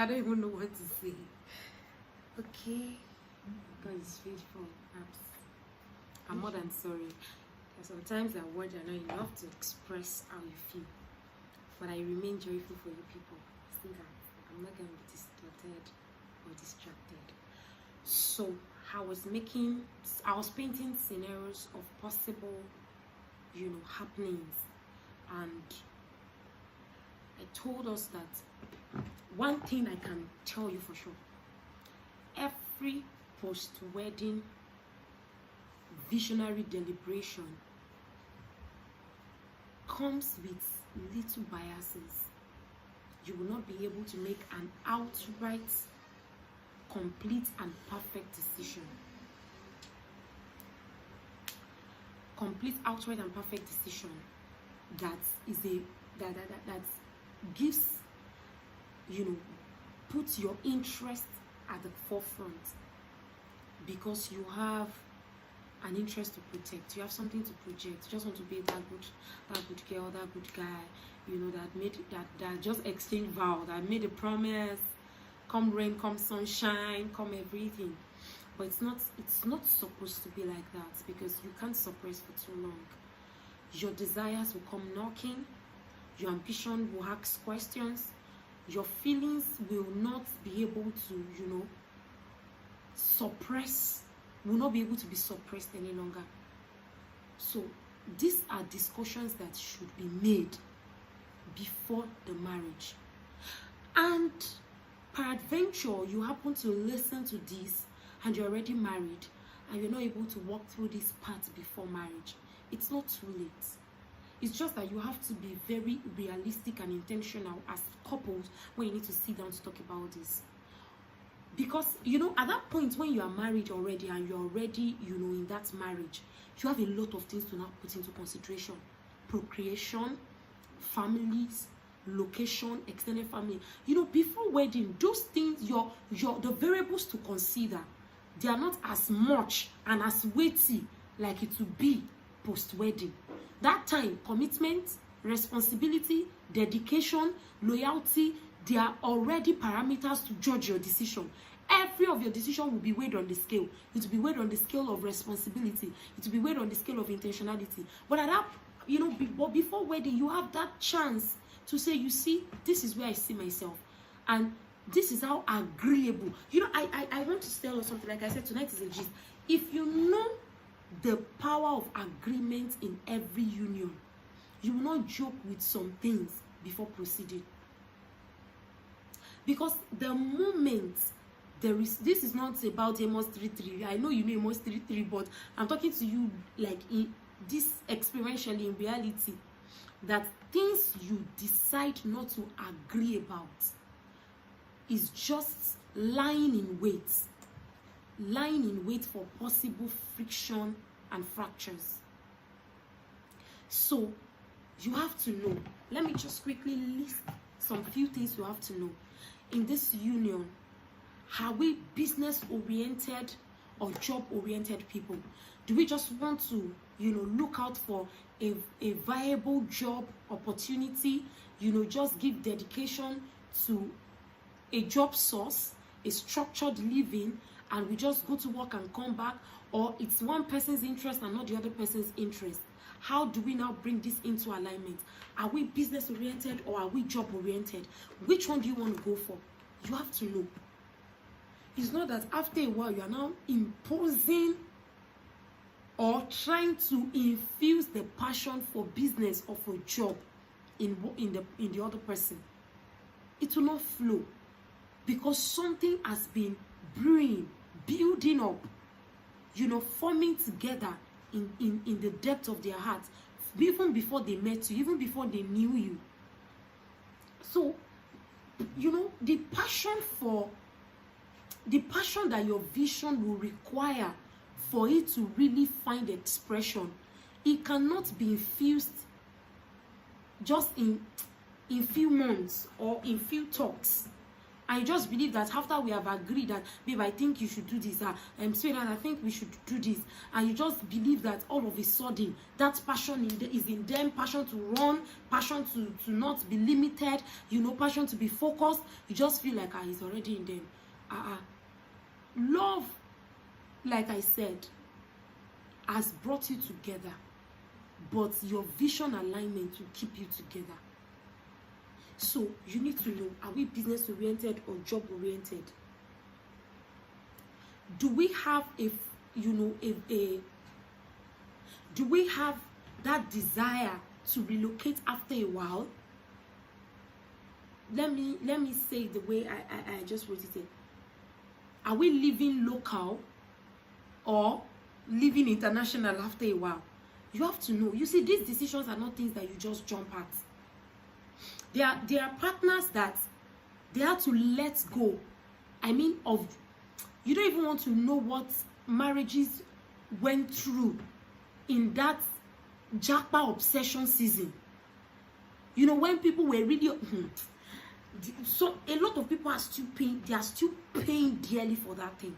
I don't even know what to say. Okay, God is faithful. I'm more than sorry. Sometimes that words are not enough to express how you feel, but I remain joyful for you people. I think I'm not going to be distorted or distracted. So I was painting scenarios of possible, happenings, and I told us that one thing I can tell you for sure: every post-wedding visionary deliberation comes with little biases. You will not be able to make an outright, complete and perfect decision. Complete, outright and perfect decision that gives, puts your interest at the forefront, because you have an interest to protect. You have something to project. You just want to be that good girl, that good guy, that just exchanged vow, that made a promise, come rain, come sunshine, come everything. But it's not supposed to be like that, because you can't suppress for too long. Your desires will come knocking, your ambition will ask questions, your feelings will not be able to, will not be able to be suppressed any longer. So these are discussions that should be made before the marriage. And peradventure, you happen to listen to this and you're already married and you're not able to walk through this path before marriage. It's not too late. It's just that you have to be very realistic and intentional as couples when you need to sit down to talk about this. Because, at that point when you are married already and you're already, in that marriage, you have a lot of things to now put into consideration. Procreation, families, location, extended family. Before wedding, those things, the variables to consider, they are not as much and as weighty like it would be post-wedding. That time, commitment, responsibility, dedication, loyalty, they are already parameters to judge your decision. Every of your decision will be weighed on the scale. It will be weighed on the scale of responsibility. It will be weighed on the scale of intentionality. But at that, before wedding, you have that chance to say, you see, this is where I see myself. And this is how agreeable. I want to tell you something. Like I said, tonight is a gist. If you know the power of agreement in every union, you will not joke with some things before proceeding. Because the moment this is not about Amos 3:3. I know you know Amos 3:3, but I'm talking to you like in this experientially, in reality, that things you decide not to agree about is just lying in wait for possible friction and fractures. So you have to know. Let me just quickly list some few things you have to know. In this union, are we business oriented or job oriented people? Do we just want to, look out for a viable job opportunity, just give dedication to a job source, a structured living, and we just go to work and come back? Or it's one person's interest and not the other person's interest? How do we now bring this into alignment? Are we business oriented or are we job oriented? Which one do you want to go for? You have to know. It's not that after a while you are now imposing or trying to infuse the passion for business or for job in the other person. It will not flow, because something has been brewing, building up, forming together in the depth of their heart, even before they met you, even before they knew you. So, the passion that your vision will require for it to really find expression, it cannot be infused just in few months or in few talks And you just believe that after we have agreed that, babe, I think you should do this, sweetheart, I think we should do this, and you just believe that all of a sudden that passion is in them, passion to run, passion to not be limited, you know, passion to be focused. You just feel like it's already in them. Love, like I said, has brought you together, but your vision alignment will keep you together. So you need to know, are we business oriented or job oriented? Do we have do we have that desire to relocate after a while? Let me say the way I just wrote it. Are we living local or living international after a while? You have to know. You see, these decisions are not things that you just jump at. There are partners that they have to let go. I mean, you don't even want to know what marriages went through in that Japa obsession season. You know, when people were really so a lot of people are still paying. They are still paying dearly for that thing.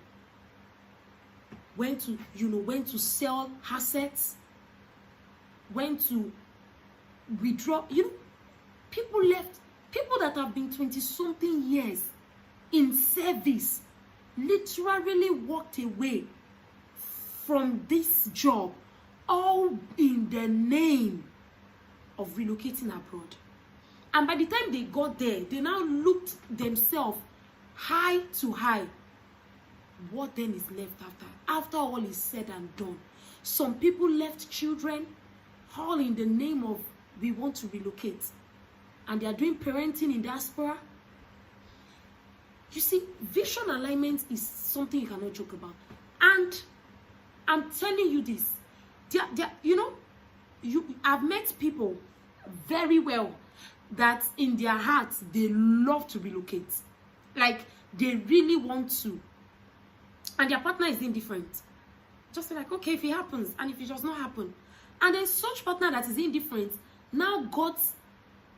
When to sell assets, when to withdraw. You know, people that have been 20-something years in service literally walked away from this job, all in the name of relocating abroad. And by the time they got there, they now looked themselves high to high. What then is left after all is said and done? Some people left children, all in the name of we want to relocate. And they are doing parenting in diaspora. You see, vision alignment is something you cannot joke about. And I'm telling you this. I've met people very well that in their hearts, they love to relocate. Like, they really want to. And their partner is indifferent. Just like, okay, if it happens, and if it does not happen. And then such partner that is indifferent now got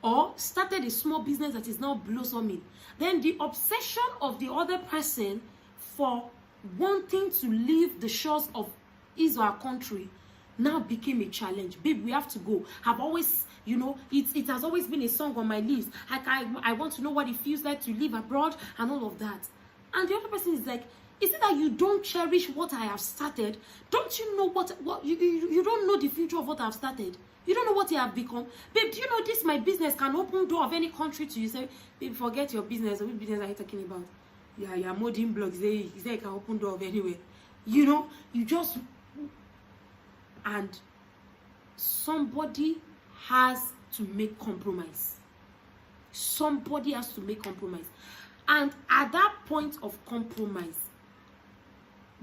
or started a small business that is now blossoming. Then the obsession of the other person for wanting to leave the shores of his or her country now became a challenge. Babe, we have to go. I've always, it has always been a song on my list. I want to know what it feels like to live abroad and all of that. And the other person is like, is it that you don't cherish what I have started? Don't you know what you don't know the future of what I've started? You don't know what you have become. Babe, do you know this, my business can open door of any country to you? Say, babe, forget your business. What business are you talking about? Yeah, you're modding blogs. He said it can open door of anywhere. You just... And somebody has to make compromise. Somebody has to make compromise. And at that point of compromise,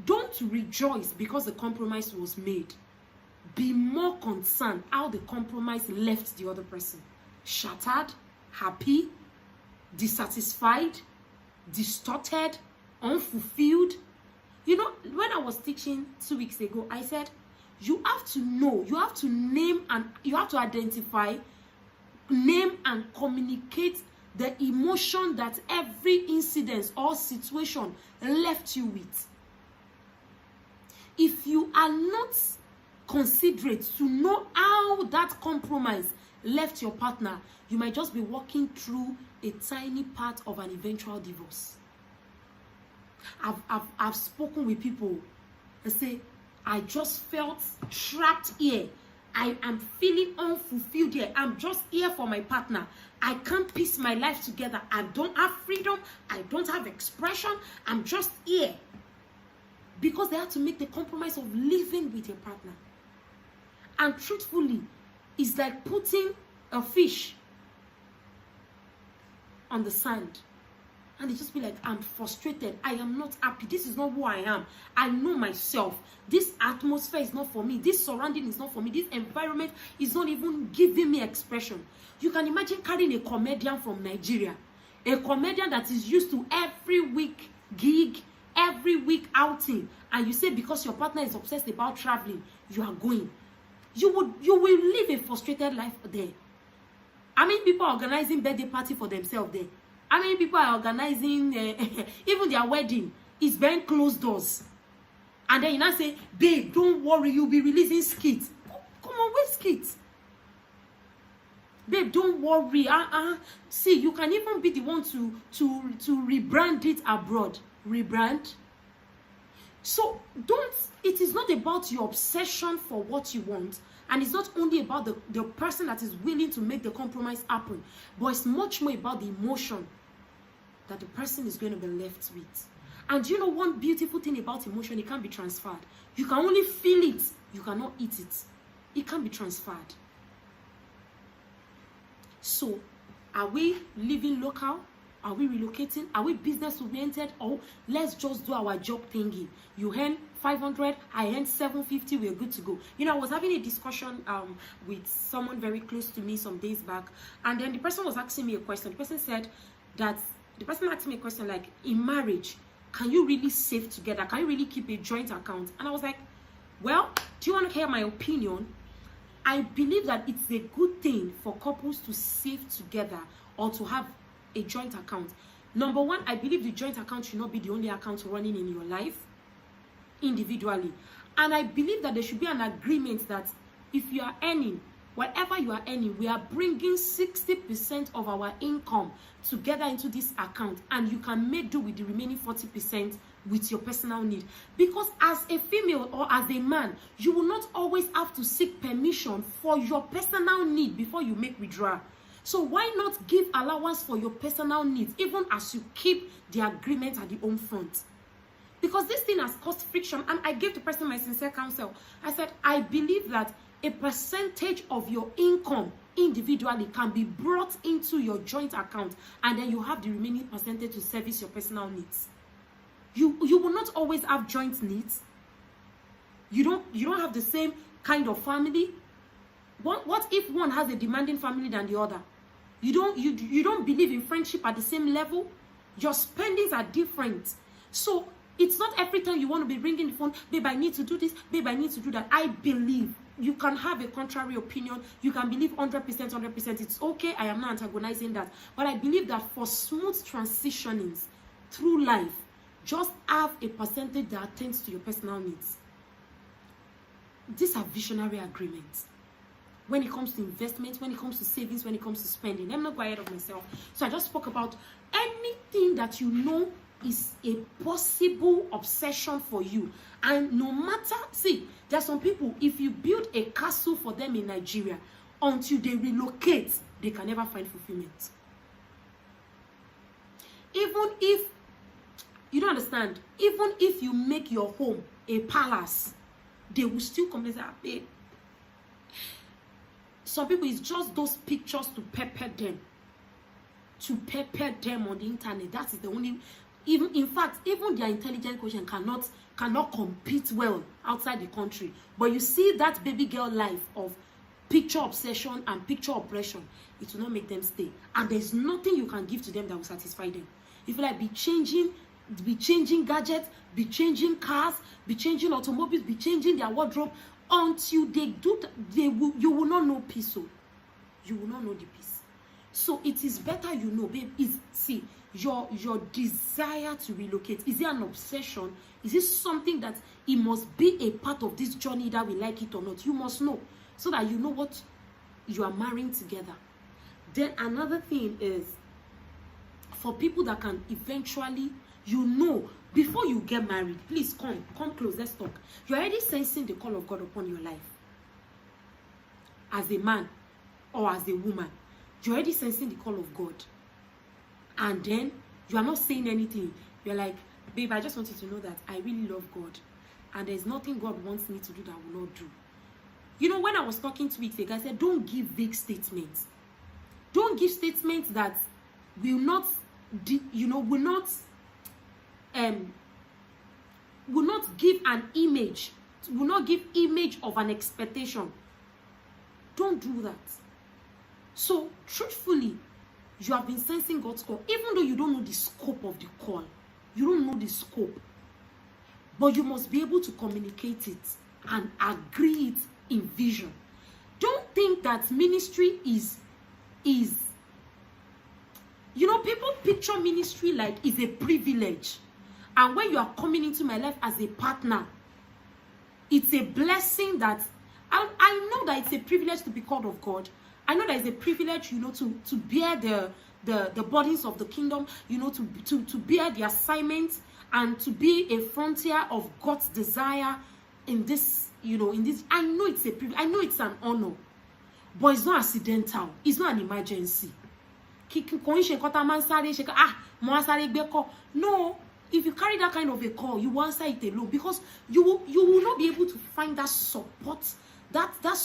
don't rejoice because the compromise was made. Be more concerned how the compromise left the other person. Shattered, happy, dissatisfied, distorted, unfulfilled. When I was teaching 2 weeks ago, I said, you have to know, you have to name and you have to identify, name and communicate the emotion that every incident or situation left you with. If you are not considerate to know how that compromise left your partner, you might just be walking through a tiny part of an eventual divorce. I've spoken with people and say, I just felt trapped here. I am feeling unfulfilled here. I'm just here for my partner. I can't piece my life together. I don't have freedom. I don't have expression. I'm just here. Because they have to make the compromise of living with your partner. And truthfully, it's like putting a fish on the sand. And they just be like, I'm frustrated. I am not happy. This is not who I am. I know myself. This atmosphere is not for me. This surrounding is not for me. This environment is not even giving me expression. You can imagine carrying a comedian from Nigeria. A comedian that is used to every week gig, every week outing. And you say because your partner is obsessed about traveling, you are going. You will live a frustrated life there. I mean, people are organizing birthday party for themselves there. How many people are organizing even their wedding is behind closed doors? And then you now say, babe, don't worry, you'll be releasing skits. Come on, where's skits? Babe, don't worry. See, you can even be the one to rebrand it abroad. Rebrand. So it is not about your obsession for what you want. And it's not only about the person that is willing to make the compromise happen. But it's much more about the emotion that the person is going to be left with. And you know one beautiful thing about emotion, it can't be transferred. You can only feel it. You cannot eat it. It can't be transferred. So, are we living local? Are we relocating? Are we business oriented? Or let's just do our job thingy. You earn 500, I earn 750, we're good to go. You know, I was having a discussion with someone very close to me some days back, and then the person was asking me a question. The person asked me a question like, in marriage, can you really save together? Can you really keep a joint account? And I was like, well, do you want to hear my opinion? I believe that it's a good thing for couples to save together or to have a joint account. Number one, I believe the joint account should not be the only account running in your life individually. And I believe that there should be an agreement that if you are earning, whatever you are earning, we are bringing 60% of our income together into this account, and you can make do with the remaining 40% with your personal need. Because as a female or as a man, you will not always have to seek permission for your personal need before you make withdrawal. So why not give allowance for your personal needs, even as you keep the agreement at the home front? Because this thing has caused friction, and I gave the person my sincere counsel. I said, I believe that a percentage of your income individually can be brought into your joint account, and then you have the remaining percentage to service your personal needs. You will not always have joint needs. You don't have the same kind of family. What if one has a demanding family than the other? You don't believe in friendship at the same level. Your spendings are different. So it's not every time you want to be ringing the phone, babe, I need to do this, babe, I need to do that. I believe you can have a contrary opinion. You can believe 100%. It's okay. I am not antagonizing that. But I believe that for smooth transitionings through life, just have a percentage that attends to your personal needs. These are visionary agreements. When it comes to investments, when it comes to savings, when it comes to spending. Let me not go ahead of myself. So I just spoke about anything that you know is a possible obsession for you. And no matter, see, there are some people, if you build a castle for them in Nigeria, until they relocate, they can never find fulfillment. Even if, you don't understand, even if you make your home a palace, they will still come and say, babe. Some people, it's just those pictures to pepper them. To pepper them on the internet. That is the only, even in fact, even their intelligent quotient cannot compete well outside the country. But you see that baby girl life of picture obsession and picture oppression, it will not make them stay. And there's nothing you can give to them that will satisfy them. If you like be changing gadgets, be changing cars, be changing automobiles, be changing their wardrobe, until they do that, you will not know peace. So you will not know the peace. So it is better, you know, babe, see, your desire to relocate, is it an obsession? Is it something that it must be a part of this journey, that we like it or not? You must know, so that you know what you are marrying together. Then another thing is, for people that can eventually, you know, before you get married, please come close, let's talk. You're already sensing the call of God upon your life. As a man or as a woman, you're already sensing the call of God. And then you are not saying anything. You're like, babe, I just want you to know that I really love God. And there's nothing God wants me to do that I will not do. You know, when I was talking to weeks ago, I said, don't give vague statements. Don't give statements that will not give an image, will not give image of an expectation. Don't do that. So, truthfully, you have been sensing God's call, even though you don't know the scope of the call. You don't know the scope. But you must be able to communicate it and agree it in vision. Don't think that ministry is You know, people picture ministry like it's a privilege. And when you are coming into my life as a partner, it's a blessing that I know that it's a privilege to be called of God. I know that it's a privilege, you know, to bear the burdens of the kingdom, you know, to bear the assignments and to be a frontier of God's desire in this, you know, in this. I know it's a privilege. I know it's an honor, but it's not accidental. It's not an emergency. No, if you carry that kind of a call, you will answer it alone, because you will not be able to find that support, that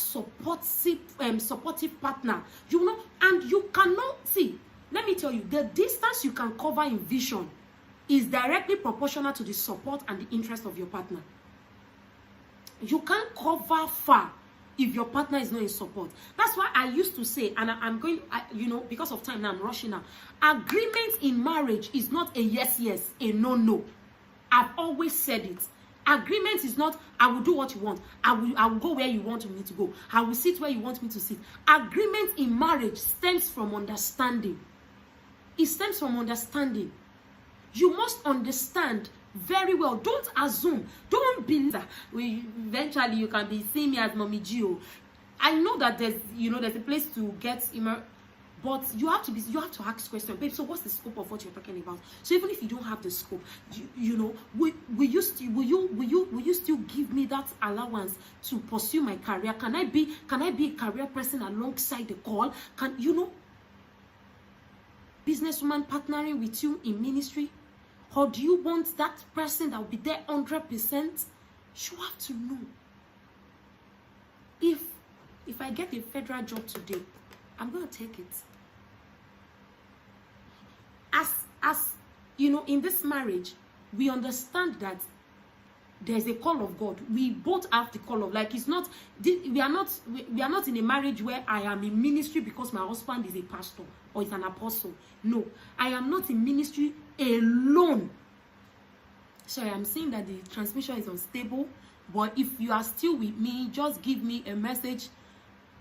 supportive partner. You will not, and you cannot see. Let me tell you, the distance you can cover in vision is directly proportional to the support and the interest of your partner. You can't cover far if your partner is not in support. That's why I used to say, and I'm going, you know, because of time now, I'm rushing now. Agreement in marriage is not a yes, yes, a no, no. I've always said it. Agreement is not, I will do what you want. I will go where you want me to go. I will sit where you want me to sit. Agreement in marriage stems from understanding. It stems from understanding. You must understand very well. Don't assume. Don't believe that eventually you can be seeing me as Mommy Gio. I know that there's, you know, there's a place to get but you have to ask questions, babe. So what's the scope of what you're talking about? So even if you don't have the scope, you know, will you still give me that allowance to pursue my career? Can I be a career person alongside the call? Can, you know, businesswoman partnering with you in ministry? Or do you want that person that will be there 100%? You have to know. If I get a federal job today, I'm going to take it. As you know, in this marriage, we understand that there's a call of God. We both have the call of, like, it's not, we are not in a marriage where I am in ministry because my husband is a pastor or is an apostle. No, I am not in ministry alone. Sorry, I'm saying that the transmission is unstable, but if you are still with me, just give me a message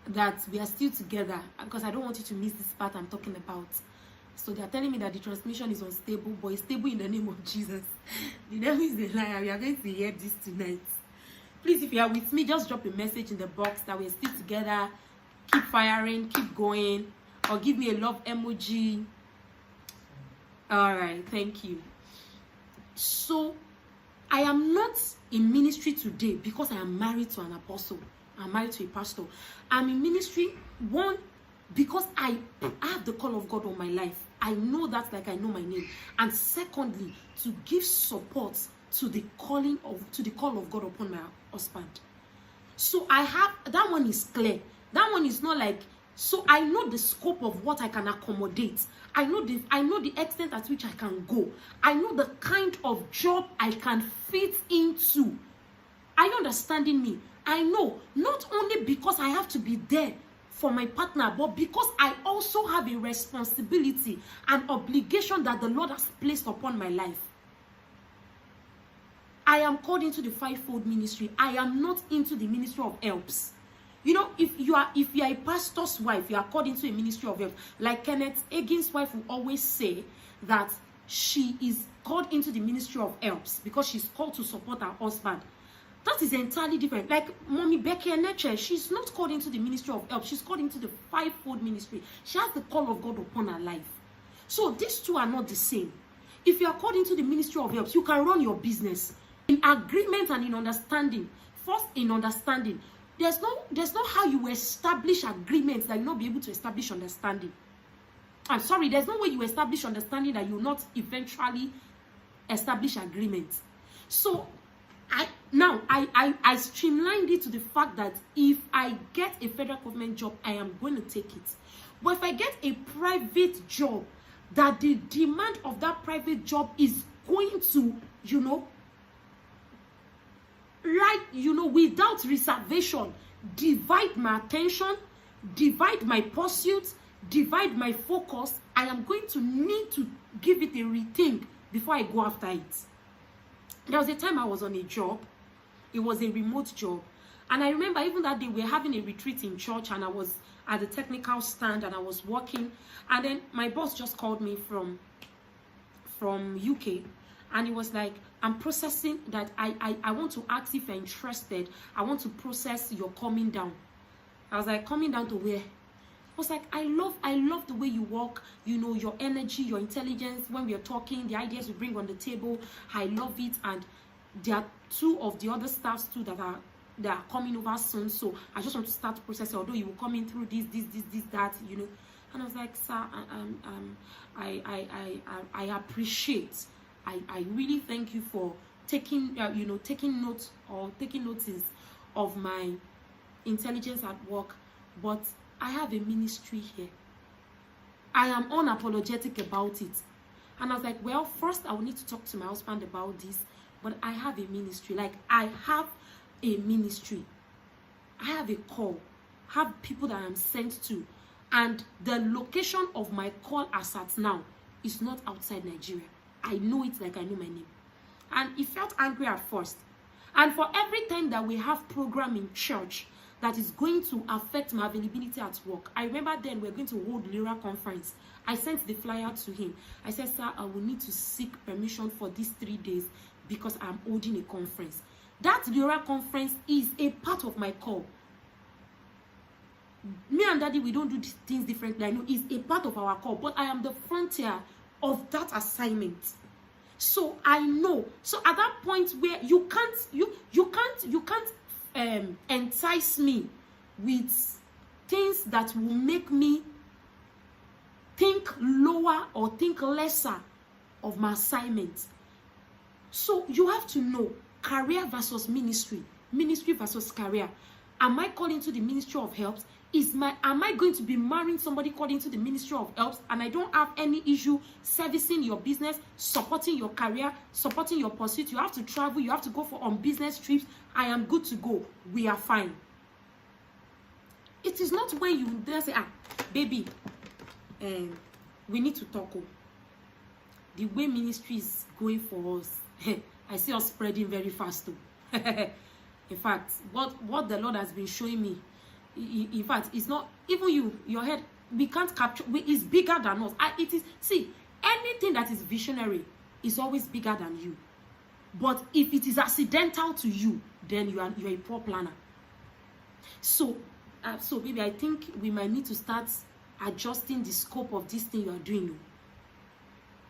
that we are still together, because I don't want you to miss this part I'm talking about. So they are telling me that the transmission is unstable, but it's stable in the name of Jesus. The devil is a liar. We are going to hear this tonight. Please, if you are with me, just drop a message in the box that we're still together. Keep firing, keep going, or give me a love emoji. All right, thank you. So I am not in ministry today because I am married to an apostle. I'm married to a pastor. I'm in ministry, one, because I have the call of God on my life. I know that, like I know my name. And secondly, to give support to the call of God upon my husband. So I have, that one is clear. That one is not like, so I know the scope of what I can accommodate. I know the extent at which I can go. I know the kind of job I can fit into. Are you understanding me? I know, not only because I have to be there for my partner, but because I also have a responsibility and obligation that the Lord has placed upon my life. I am called into the fivefold ministry. I am not into the ministry of helps. You know, if you are a pastor's wife, you are called into a ministry of help. Like Kenneth Hagin's wife will always say that she is called into the ministry of helps because she's called to support her husband. That is entirely different. Like Mommy Becky Eneche, she's not called into the ministry of help. She's called into the fivefold ministry. She has the call of God upon her life. So these two are not the same. If you are called into the ministry of help, you can run your business in agreement and in understanding. First, in understanding. There's no how you establish agreements that you'll not be able to establish understanding. I'm sorry, there's no way you establish understanding that you'll not eventually establish agreements. So I streamlined it to the fact that if I get a federal government job, I am going to take it. But if I get a private job, that the demand of that private job is going to, without reservation, divide my attention, divide my pursuit, divide my focus, I am going to need to give it a rethink before I go after it. There was a time I was on a job. It was a remote job. And I remember even that day we were having a retreat in church, and I was at the technical stand, and I was working, and then my boss just called me from UK, and he was like, I'm processing that. I want to ask if you're interested. I want to process your coming down. I was like, coming down to where? I was like, I love the way you work, you know, your energy, your intelligence, when we are talking, the ideas you bring on the table, I love it. And there are 2 of the other staffs too that are coming over soon, so I just want to start processing, although you will come in through this, that, you know. And I was like, sir, I appreciate, I really thank you for taking notes or taking notice of my intelligence at work, but I have a ministry here. I am unapologetic about it. And I was like, well, first I will need to talk to my husband about this, but I have a ministry. Like, I have a ministry. I have a call. Have people that I'm sent to. And the location of my call as at now is not outside Nigeria. I know it like I know my name. And he felt angry at first. And for every time that we have program in church that is going to affect my availability at work, I remember then we're going to hold Lyra conference. I sent the flyer to him. I said, sir, I will need to seek permission for these 3 days because I'm holding a conference. That Lyra conference is a part of my call. Me and Daddy, we don't do things differently. I know it's a part of our call, but I am the frontier of that assignment. So I know. So at that point where you can't entice me with things that will make me think lower or think lesser of my assignment. So you have to know career versus ministry, ministry versus career. Am I called into the ministry of helps? Am I going to be marrying somebody called into the ministry of helps, and I don't have any issue servicing your business, supporting your career, supporting your pursuit? You have to travel, you have to go on business trips. I am good to go. We are fine. It is not when you then say, baby, we need to talk. The way ministry is going for us, I see us spreading very fast too. In fact, what the Lord has been showing me, in fact, it's not even your head. We can't capture. It's bigger than us. It is. See, anything that is visionary is always bigger than you. But if it is accidental to you, then you're a poor planner. So baby, I think we might need to start adjusting the scope of this thing you are doing.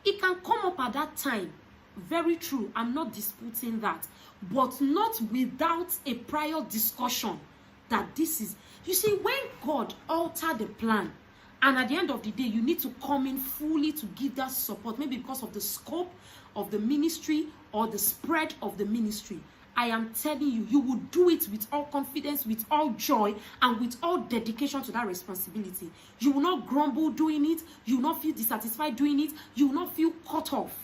It can come up at that time. Very true. I'm not disputing that, but not without a prior discussion that this is. You see, when God altered the plan, and at the end of the day, you need to come in fully to give that support, maybe because of the scope of the ministry or the spread of the ministry. I am telling you, you will do it with all confidence, with all joy, and with all dedication to that responsibility. You will not grumble doing it. You will not feel dissatisfied doing it. You will not feel cut off.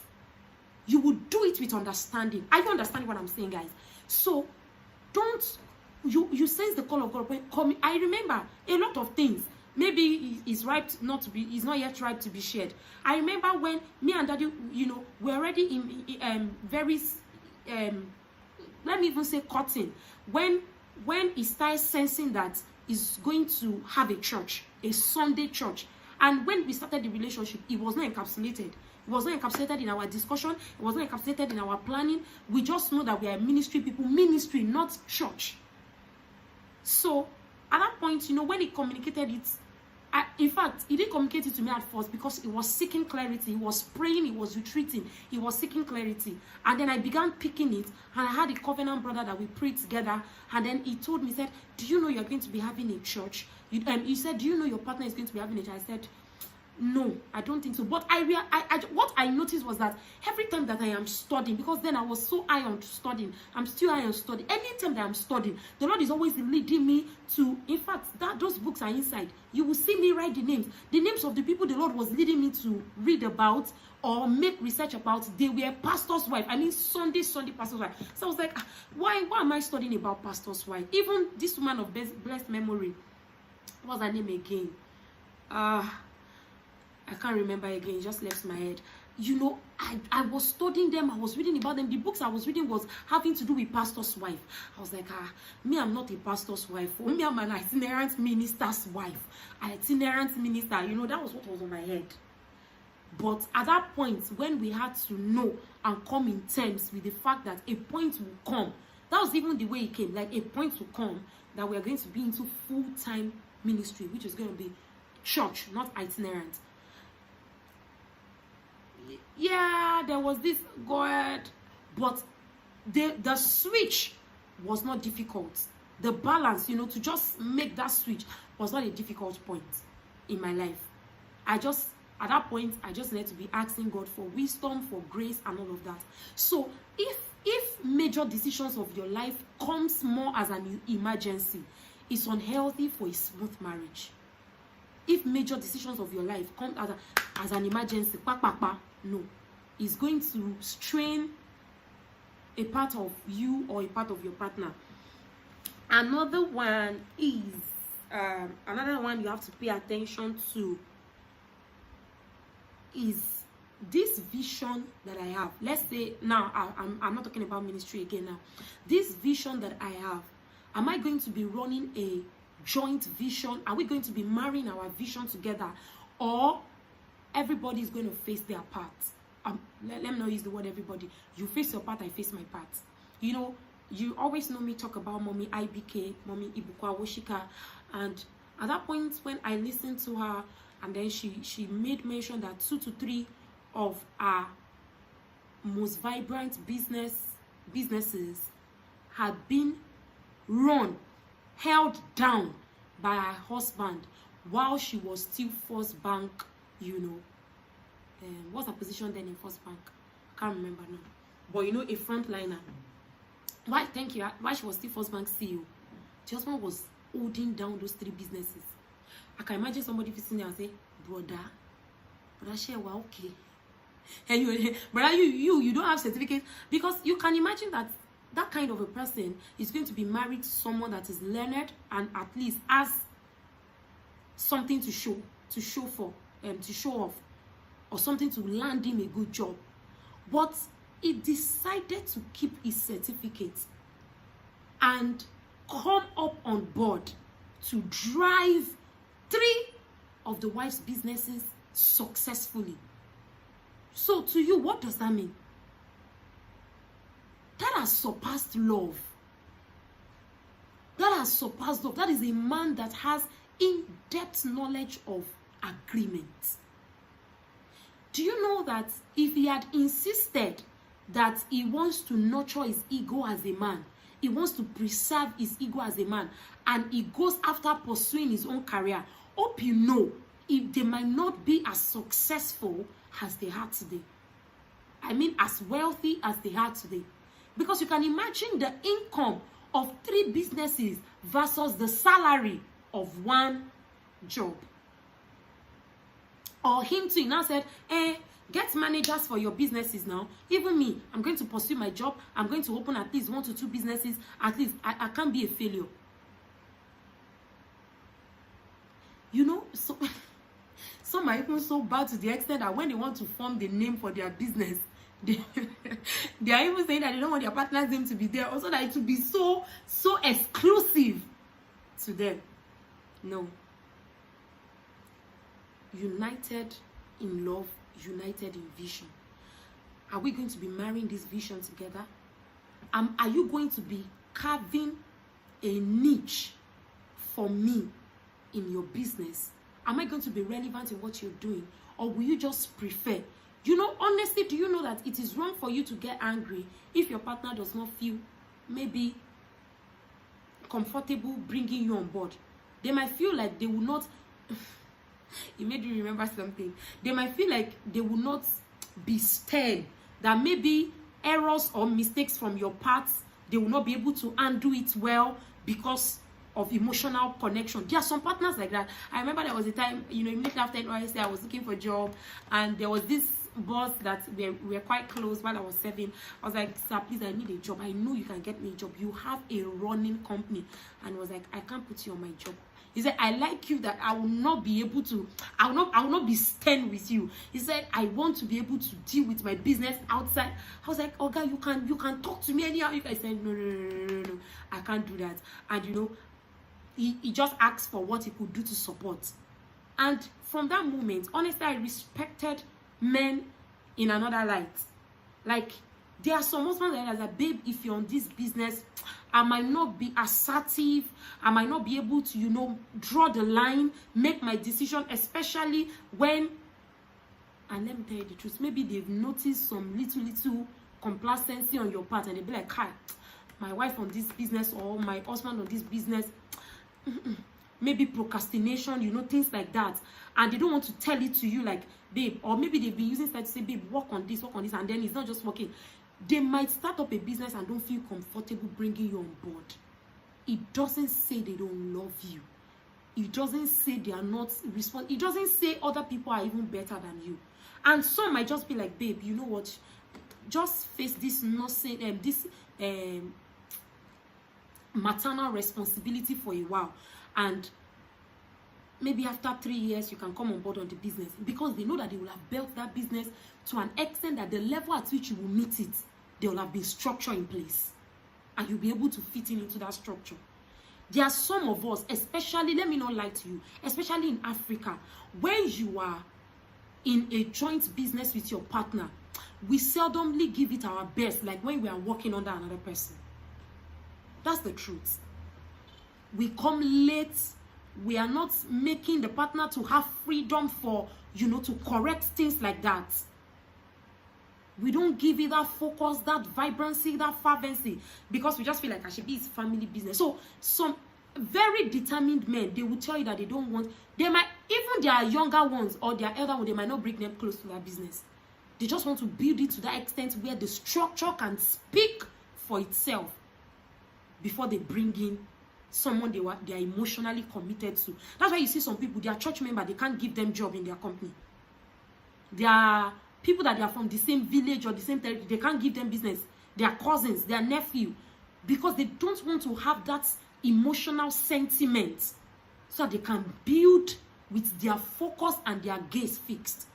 You will do it with understanding. Are you understanding what I'm saying, guys? So, don't... You sense the call of God when coming. I remember a lot of things. Maybe it's not yet ripe to be shared. I remember when me and Daddy, we're already in very let me even say cutting. When he starts sensing that he's going to have a church, a Sunday church, and when we started the relationship, it was not encapsulated. It was not encapsulated in our discussion. It was not encapsulated in our planning. We just know that we are ministry people, ministry, not church. So at that point, when he communicated it, in fact, he didn't communicate it to me at first because he was seeking clarity. He was praying, he was retreating, he was seeking clarity. And then I began picking it, and I had a covenant brother that we prayed together. And then he told me, he said, do you know you're going to be having a church? He said, do you know your partner is going to be having a church? I said, no, I don't think so. But what I noticed was that every time that I am studying, because then I was so high on studying, I'm still high on studying. Anytime that I'm studying, the Lord is always leading me to, in fact, those books are inside. You will see me write the names of the people the Lord was leading me to read about or make research about. They were pastor's wife. I mean, Sunday pastor's wife. So I was like, why am I studying about pastor's wife? Even this woman of blessed memory, what's her name again? I can't remember again, it just left my head. You know, I was studying them, I was reading about them. The books I was reading was having to do with pastor's wife. I was like, me, I'm not a pastor's wife. For me, I'm an itinerant minister's wife. An itinerant minister, you know, that was what was on my head. But at that point, when we had to know and come in terms with the fact that a point will come, that was even the way it came, like a point will come that we are going to be into full-time ministry, which is going to be church, not itinerant. Yeah, there was this God, but the switch was not difficult. The balance, you know, to just make that switch was not a difficult point in my life. At that point, I just need to be asking God for wisdom, for grace, and all of that. So if major decisions of your life comes more as an emergency, it's unhealthy for a smooth marriage. If major decisions of your life come as an emergency, no, it's going to strain a part of you or a part of your partner. Another one is another one you have to pay attention to is this vision that I have. Let's say now I'm not talking about ministry again now. This vision that I have, am I going to be running a joint vision? Are we going to be marrying our vision together, or everybody is going to face their part? Let me not use the word everybody. You face your part, I face my part. You know, you always know me talk about Mommy IBK, Mommy Ibukwa Woshika, and at that point when I listened to her, and then she made mention that 2 to 3 of our most vibrant businesses had been held down by her husband while she was still First Bank, you know. What's her position then in First Bank? I can't remember now. But you know, a frontliner. Why she was still First Bank CEO. The husband was holding down those 3 businesses. I can imagine somebody sitting there and say, brother, share, well, okay. And brother, you don't have certificate, because you can imagine that kind of a person is going to be married to someone that is learned and at least has something to show off, or something to land him a good job. But he decided to keep his certificate and come up on board to drive 3 of the wife's businesses successfully. So to you, what does that mean? That has surpassed love. That has surpassed love. That is a man that has in-depth knowledge of agreement. Do you know that if he had insisted that he wants to nurture his ego as a man, he wants to preserve his ego as a man, and he goes after pursuing his own career, hope you know, if they might not be as successful as they are today. I mean, as wealthy as they are today. Because you can imagine the income of 3 businesses versus the salary of 1 job. Or him too, now said, get managers for your businesses now. Even me, I'm going to pursue my job. I'm going to open at least 1 to 2 businesses. At least I can't be a failure. You know, so some are even so bad to the extent that when they want to form the name for their business, they are even saying that they don't want their partner's name to be there, also that it will be so exclusive to them. No. United in love, united in vision. Are we going to be marrying this vision together? Are you going to be carving a niche for me in your business? Am I going to be relevant in what you're doing? Or will you just prefer? You know, honestly, do you know that it is wrong for you to get angry if your partner does not feel maybe comfortable bringing you on board? They might feel like they will not... It made me remember something. They might feel like they will not be stirred, that maybe errors or mistakes from your part, they will not be able to undo it well because of emotional connection. There are some partners like that. I remember there was a time, you know, immediately after NYSC, I was looking for a job, and there was this boss that we were quite close while I was serving. I was like, sir, please, I need a job. I know you can get me a job. You have a running company. And he was like, I can't put you on my job. He said, I like you that I will not be able to, I will not be stern with you. He said, I want to be able to deal with my business outside. I was like, Oga, you can talk to me anyhow. I said, no, I can't do that. And you know, he just asked for what he could do to support. And from that moment, honestly, I respected men in another light. Like, there are some husbands that are like, babe, if you're on this business, I might not be assertive. I might not be able to, you know, draw the line, make my decision, especially when, and let me tell you the truth, maybe they've noticed some little complacency on your part, and they'll be like, hi, my wife on this business, or my husband on this business, maybe procrastination, you know, things like that, and they don't want to tell it to you, like, babe, or maybe they've been using that to say, babe, work on this, and then it's not just working. They might start up a business and don't feel comfortable bringing you on board. It doesn't say they don't love you. It doesn't say they are not responsible. It doesn't say other people are even better than you. And some might just be like, babe, you know what? Just face this nursing, maternal responsibility for a while, and maybe after 3 years you can come on board on the business, because they know that they will have built that business to an extent that the level at which you will meet it, there will have been structure in place, and you'll be able to fit into that structure. There are some of us, especially, let me not lie to you, especially in Africa, when you are in a joint business with your partner, we seldomly give it our best, like when we are working under another person. That's the truth. We come late. We are not making the partner to have freedom for, you know, to correct things like that. We don't give it that focus, that vibrancy, that fervency, because we just feel like I should be his family business. So some very determined men, they will tell you that they don't want, they might, even their younger ones or their elder ones, they might not bring them close to that business. They just want to build it to that extent where the structure can speak for itself before they bring in someone they are emotionally committed to. That's why you see some people, they are church members, they can't give them job in their company. They are people that they are from the same village or the same territory, they can't give them business. Their cousins, their nephew, because they don't want to have that emotional sentiment, so that they can build with their focus and their gaze fixed.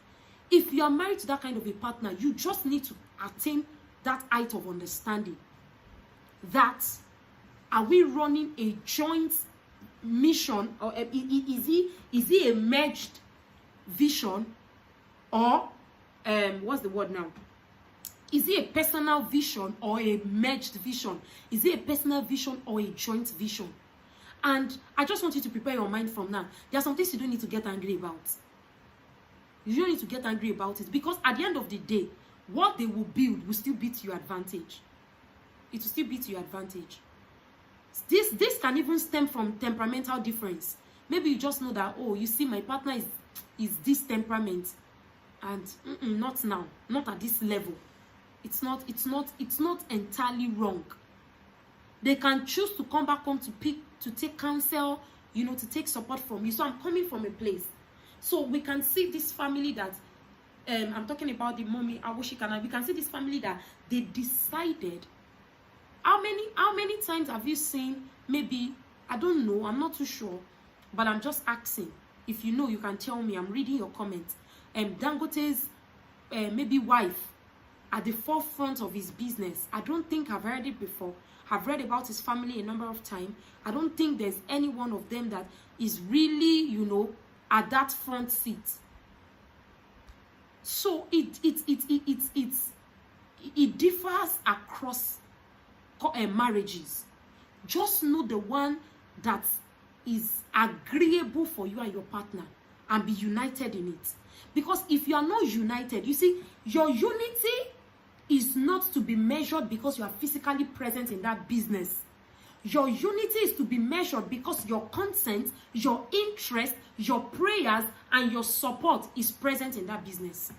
If you are married to that kind of a partner, you just need to attain that height of understanding. That, are we running a joint mission, or is he a merged vision, or what's the word now? Is it a personal vision or a merged vision? Is it a personal vision or a joint vision? And I just want you to prepare your mind from now. There are some things you don't need to get angry about. You don't need to get angry about it, because at the end of the day, what they will build will still be to your advantage. It will still be to your advantage. This can even stem from temperamental difference. Maybe you just know that, oh, you see, my partner is this temperament, and not now, not at this level. It's not entirely wrong. They can choose to come back home to take counsel, you know, to take support from you. So I'm coming from a place. So we can see this family that I'm talking about, the mommy Awoshikana. We can see this family that they decided. How many times have you seen, maybe, I don't know, I'm not too sure, but I'm just asking. If you know, you can tell me. I'm reading your comments. Dangote's maybe wife at the forefront of his business. I don't think I've heard it before. I've read about his family a number of times. I don't think there's any one of them that is really, you know, at that front seat. So it differs across marriages. Just know the one that is agreeable for you and your partner, and be united in it. Because if you are not united, you see, your unity is not to be measured because you are physically present in that business. Your unity is to be measured because your consent, your interest, your prayers, and your support is present in that business.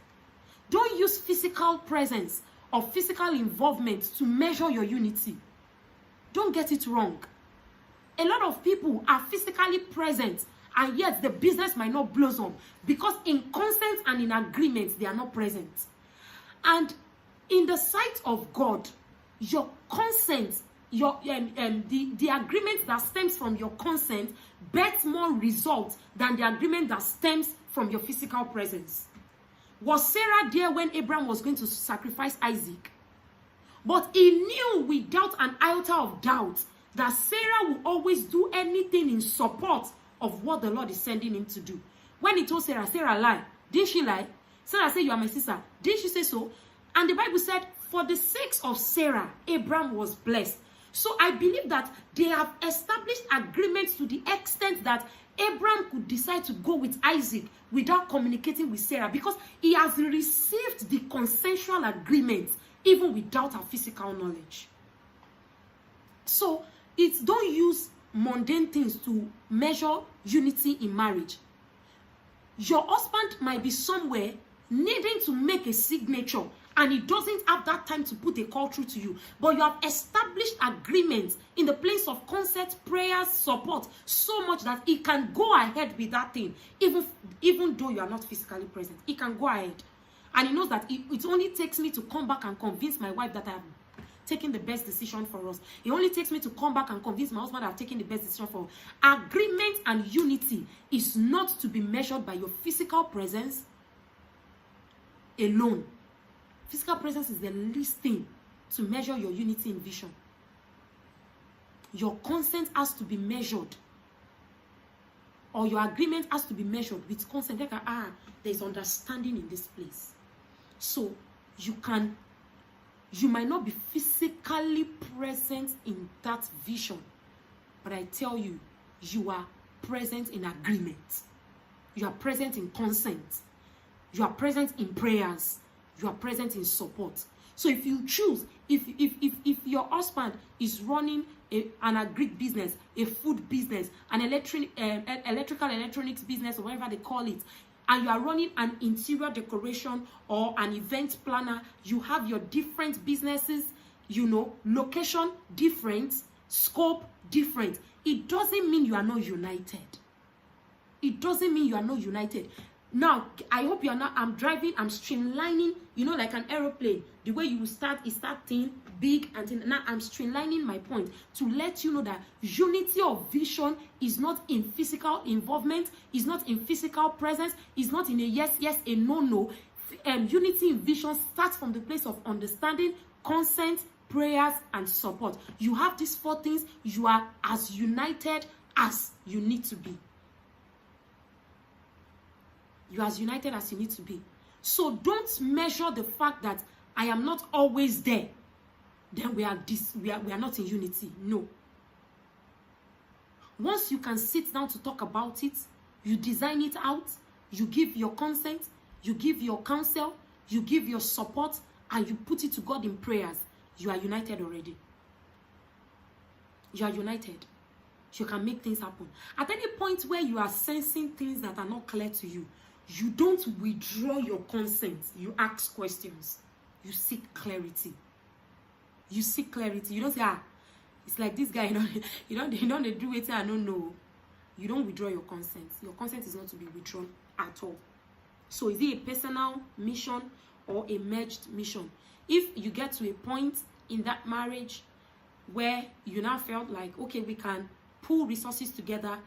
Don't use physical presence or physical involvement to measure your unity. Don't get it wrong. A lot of people are physically present, and yet the business might not blossom because in consent and in agreement, they are not present. And in the sight of God, your consent your the agreement that stems from your consent bears more results than the agreement that stems from your physical presence. Was Sarah there when Abraham was going to sacrifice Isaac? But he knew without an iota of doubt that Sarah will always do anything in support of what the Lord is sending him to do. When he told Sarah, Sarah lied. Didn't she lie? Sarah said, you are my sister. Didn't she say so? And the Bible said, for the sake of Sarah, Abraham was blessed. So I believe that they have established agreements to the extent that Abraham could decide to go with Isaac without communicating with Sarah, because he has received the consensual agreement even without her physical knowledge. So don't use mundane things to measure unity in marriage. Your husband might be somewhere needing to make a signature, and he doesn't have that time to put a call through to you. But you have established agreements in the place of concert, prayers, support, so much that he can go ahead with that thing, even though you are not physically present. He can go ahead. And he knows that it only takes me to come back and convince my wife that I have taken the best decision for us. It only takes me to come back and convince my husband that I've taken the best decision for us. Agreement and unity is not to be measured by your physical presence alone. Physical presence is the least thing to measure your unity in vision. Your consent has to be measured, or your agreement has to be measured with consent. Like, there's understanding in this place. So you might not be physically present in that vision, but I tell you, you are present in agreement. You are present in consent. You are present in prayers. You are present in support. So if you choose, if your husband is running an agric business, a food business, an electrical electronics business, or whatever they call it, and you are running an interior decoration or an event planner, you have your different businesses, location different, scope different. It doesn't mean you are not united. It doesn't mean you are not united. Now, I hope you are not. I'm driving, I'm streamlining, like an aeroplane. The way you start thin, big, and thin. Now I'm streamlining my point to let you know that unity of vision is not in physical involvement, is not in physical presence, is not in a yes, a no. Unity in vision starts from the place of understanding, consent, prayers, and support. You have these 4 things, you are as united as you need to be. You are as united as you need to be. So don't measure the fact that I am not always there. Then we are not in unity. No. Once you can sit down to talk about it, you design it out, you give your consent, you give your counsel, you give your support, and you put it to God in prayers, you are united already. You are united. You can make things happen. At any point where you are sensing things that are not clear to you, you don't withdraw your consent. You ask questions. You seek clarity. You seek clarity. You don't say, it's like this guy, you don't do it, I don't know. You don't withdraw your consent. Your consent is not to be withdrawn at all. So is it a personal mission or a merged mission? If you get to a point in that marriage where you now felt like, okay, we can pool resources together,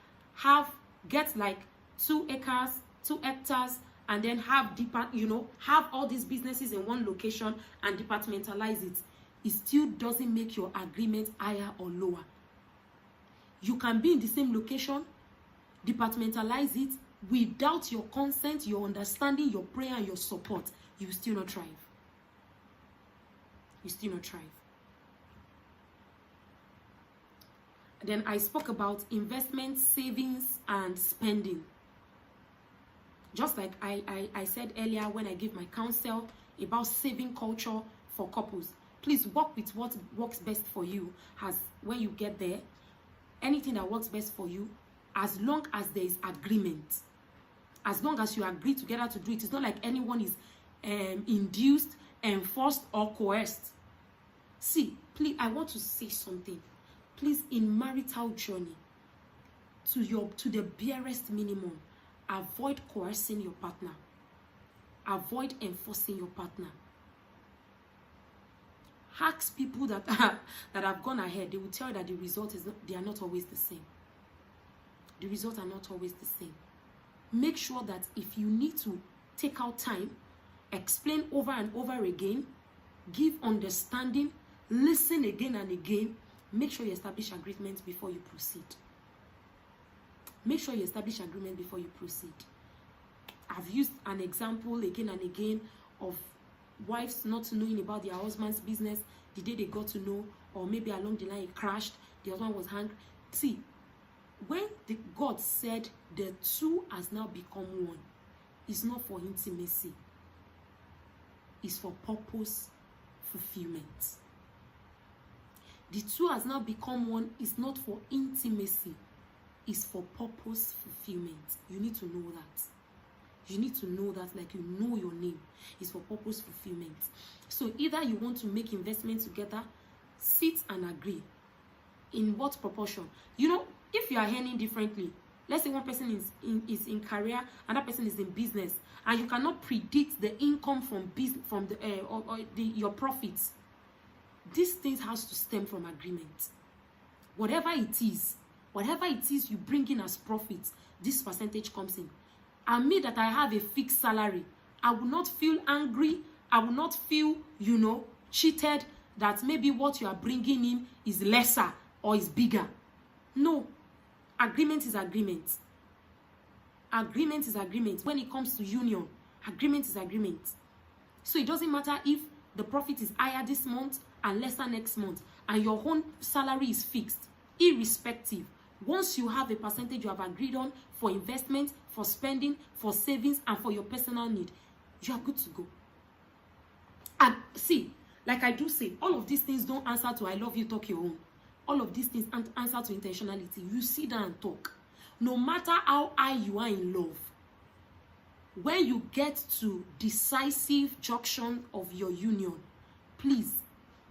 get like 2 acres, 2 hectares, and then have all these businesses in one location and departmentalize it. It still doesn't make your agreement higher or lower. You can be in the same location, departmentalize it, without your consent, your understanding, your prayer, and your support. You will still not thrive. You still not thrive. Then I spoke about investment, savings, and spending. Just like I said earlier when I gave my counsel about saving culture for couples. Please work with what works best for you when you get there. Anything that works best for you, as long as there is agreement. As long as you agree together to do it. It's not like anyone is induced, enforced, or coerced. See, please, I want to say something. Please, in marital journey, to the barest minimum, avoid coercing your partner. Avoid enforcing your partner. Ask people that that have gone ahead. They will tell you that the result is they are not always the same. The results are not always the same. Make sure that if you need to take out time, explain over and over again, give understanding, listen again and again, make sure you establish agreement before you proceed. Make sure you establish agreement before you proceed. I've used an example again and again of wives not knowing about their husband's business the day they got to know, or maybe along the line it crashed, the husband was hungry. See, when God said the two has now become one, it's not for intimacy, it's for purpose fulfillment. The two has now become one is not for intimacy, it's for purpose fulfillment. You need to know that. You need to know that, like you know your name. It's for purpose fulfillment. So either you want to make investments together, sit and agree. In what proportion? You know, if you are earning differently, let's say one person is in career, another person is in business, and you cannot predict the income from business, from your profits. These things has to stem from agreement. Whatever it is you bring in as profits, this percentage comes in. And me that I have a fixed salary, I will not feel angry. I will not feel, cheated that maybe what you are bringing in is lesser or is bigger. No. Agreement is agreement. Agreement is agreement. When it comes to union, agreement is agreement. So it doesn't matter if the profit is higher this month and lesser next month, and your own salary is fixed, irrespective. Once you have a percentage you have agreed on for investment, for spending, for savings, and for your personal need, you are good to go. And see, like I do say, all of these things don't answer to I love you, talk your own. All of these things answer to intentionality. You sit down and talk. No matter how high you are in love, when you get to decisive junction of your union, please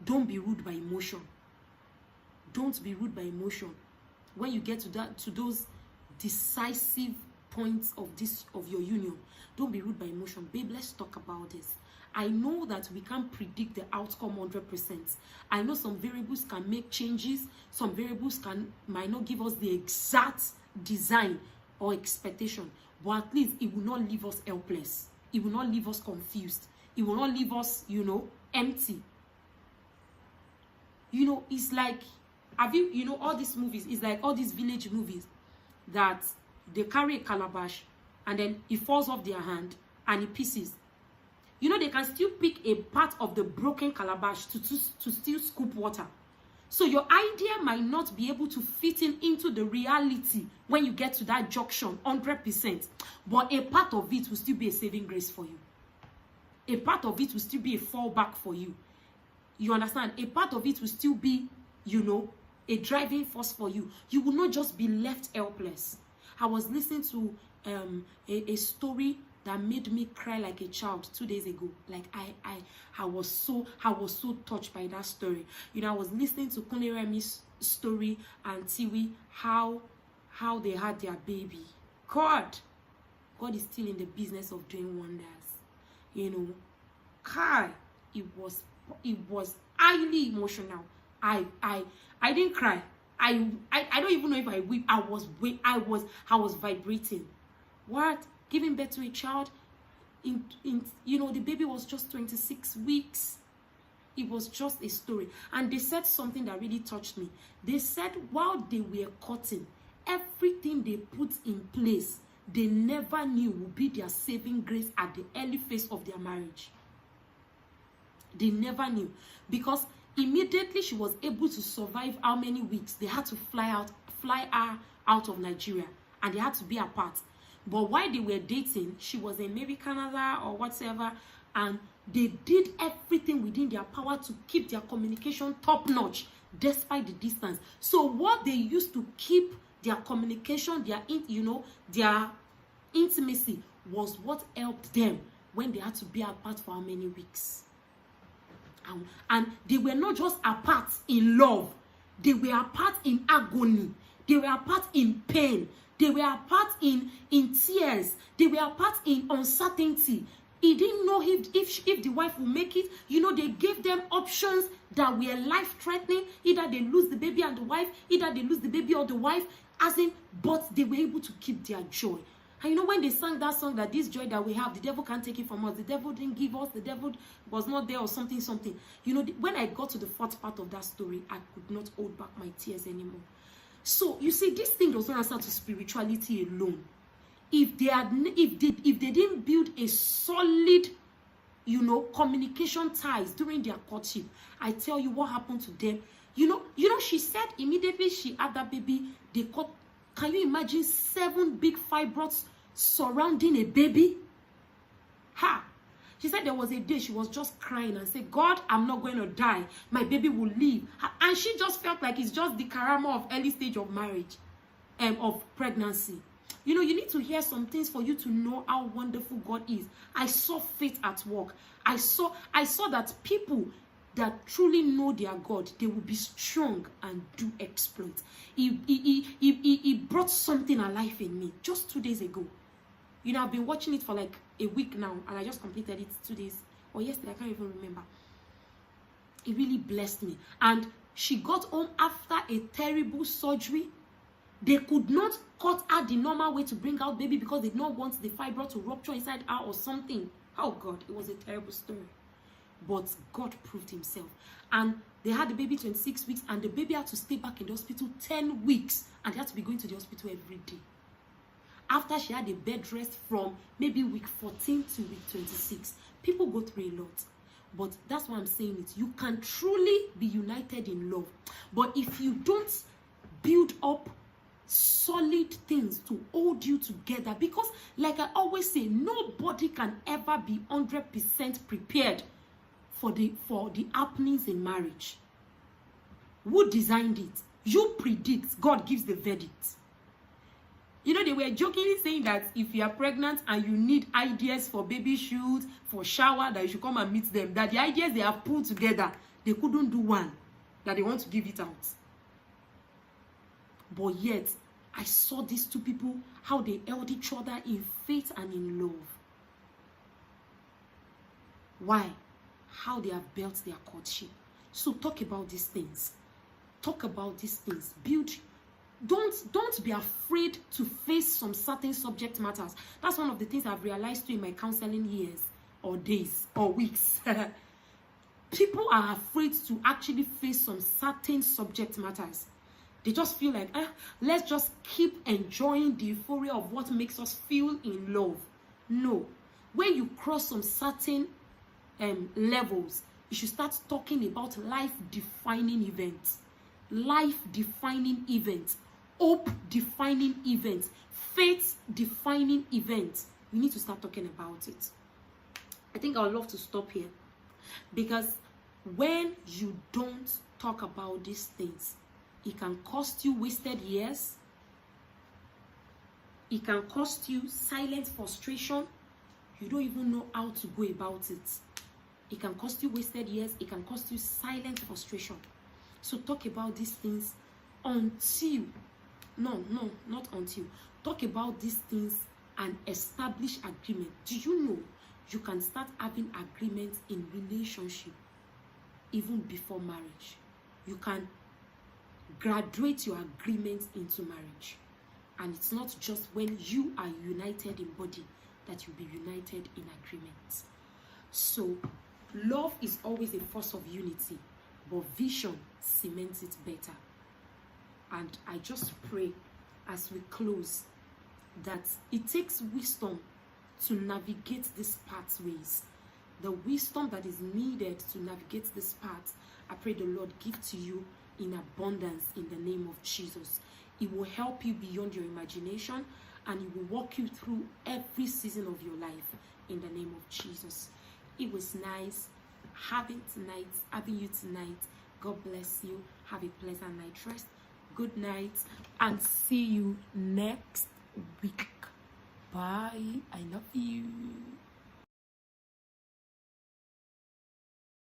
don't be ruled by emotion. Don't be ruled by emotion. When you get to those decisive points of your union, don't be ruled by emotion. Babe, let's talk about this. I know that we can't predict the outcome 100%. I know some variables can make changes. Some variables might not give us the exact design or expectation. But at least it will not leave us helpless. It will not leave us confused. It will not leave us, empty. It's like, have you, all these movies, it's like all these village movies that they carry a calabash and then it falls off their hand and it pieces. They can still pick a part of the broken calabash to still scoop water. So your idea might not be able to fit into the reality when you get to that junction 100%. But a part of it will still be a saving grace for you. A part of it will still be a fallback for you. You understand? A part of it will still be, a driving force for you. You will not just be left helpless. I was listening to a story that made me cry like a child 2 days ago. Like I was so touched by that story. I was listening to Kunle Remi's story and Tiwi, how they had their baby. God is still in the business of doing wonders. God, it was highly emotional. I didn't cry. I don't even know if I weep. I was vibrating. What? Giving birth to a child the baby was just 26 weeks. It was just a story. And they said something that really touched me. They said while they were cutting, everything they put in place, they never knew would be their saving grace at the early phase of their marriage. They never knew. Because immediately she was able to survive how many weeks? They had to fly her out of Nigeria. And they had to be apart. But while they were dating, she was in maybe Canada or whatever, and they did everything within their power to keep their communication top-notch despite the distance. So what they used to keep their communication, their intimacy was what helped them when they had to be apart for how many weeks. And they were not just apart in love. They were apart in agony. They were apart in pain. They were apart in tears. They were apart in uncertainty. He didn't know if the wife will make it. You know, they gave them options that were life-threatening. Either they lose the baby and the wife, either they lose the baby or the wife, but they were able to keep their joy. And you know, when they sang that song, that this joy that we have, the devil can't take it from us. The devil didn't give us. The devil was not there, or something. You know, when I got to the fourth part of that story, I could not hold back my tears anymore. So you see, this thing does not answer to spirituality alone. If they didn't build a solid, you know, communication ties during their courtship, I tell you what happened to them. You know, she said immediately she had that baby, they caught. Can you imagine 7 big fibroids surrounding a baby? Ha! She said there was a day she was just crying and said, God, I'm not going to die. My baby will live. And she just felt like it's just the karama of early stage of marriage, of pregnancy. You know, you need to hear some things for you to know how wonderful God is. I saw faith at work. I saw that people that truly know their God, they will be strong and do exploits. He brought something alive in me just 2 days ago. You know, I've been watching it for like a week now, and I just completed it 2 days or yesterday. I can't even remember. It really blessed me. And she got home after a terrible surgery. They could not cut her the normal way to bring out baby because they did not want the fibroid to rupture inside her or something. Oh God, it was a terrible story. But God proved himself. And they had the baby 26 weeks, and the baby had to stay back in the hospital 10 weeks. And they had to be going to the hospital every day. After she had a bed rest from maybe week 14 to week 26. People go through a lot. But that's why I'm saying it. You can truly be united in love. But if you don't build up solid things to hold you together, because like I always say, nobody can ever be 100% prepared for the happenings in marriage. Who designed it? You predict, God gives the verdict. You know, they were jokingly saying that if you are pregnant and you need ideas for baby shoes, for shower, that you should come and meet them. That the ideas they have pulled together, they couldn't do one. That they want to give it out. But yet, I saw these two people, how they held each other in faith and in love. Why? How they have built their courtship. So talk about these things. Talk about these things. Build. Don't be afraid to face some certain subject matters. That's one of the things I've realized too in my counseling years or days or weeks. People are afraid to actually face some certain subject matters. They just feel like, let's just keep enjoying the euphoria of what makes us feel in love. No. When you cross some certain levels, you should start talking about life-defining events. Life-defining events. Hope-defining events. Faith-defining events. You need to start talking about it. I think I would love to stop here. Because when you don't talk about these things, it can cost you wasted years. It can cost you silent frustration. You don't even know how to go about it. It can cost you wasted years. It can cost you silent frustration. So talk about these things until, not until. Talk about these things and establish agreement. Do you know you can start having agreements in relationship even before marriage? You can graduate your agreements into marriage. And it's not just when you are united in body that you'll be united in agreement. So love is always a force of unity, but vision cements it better. And I just pray as we close that it takes wisdom to navigate these pathways. The wisdom that is needed to navigate this path, I pray the Lord give to you in abundance in the name of Jesus. It will help you beyond your imagination, and it will walk you through every season of your life in the name of Jesus. It was nice having you tonight. God bless you. Have a pleasant night rest. Good night, and see you next week. Bye. I love you.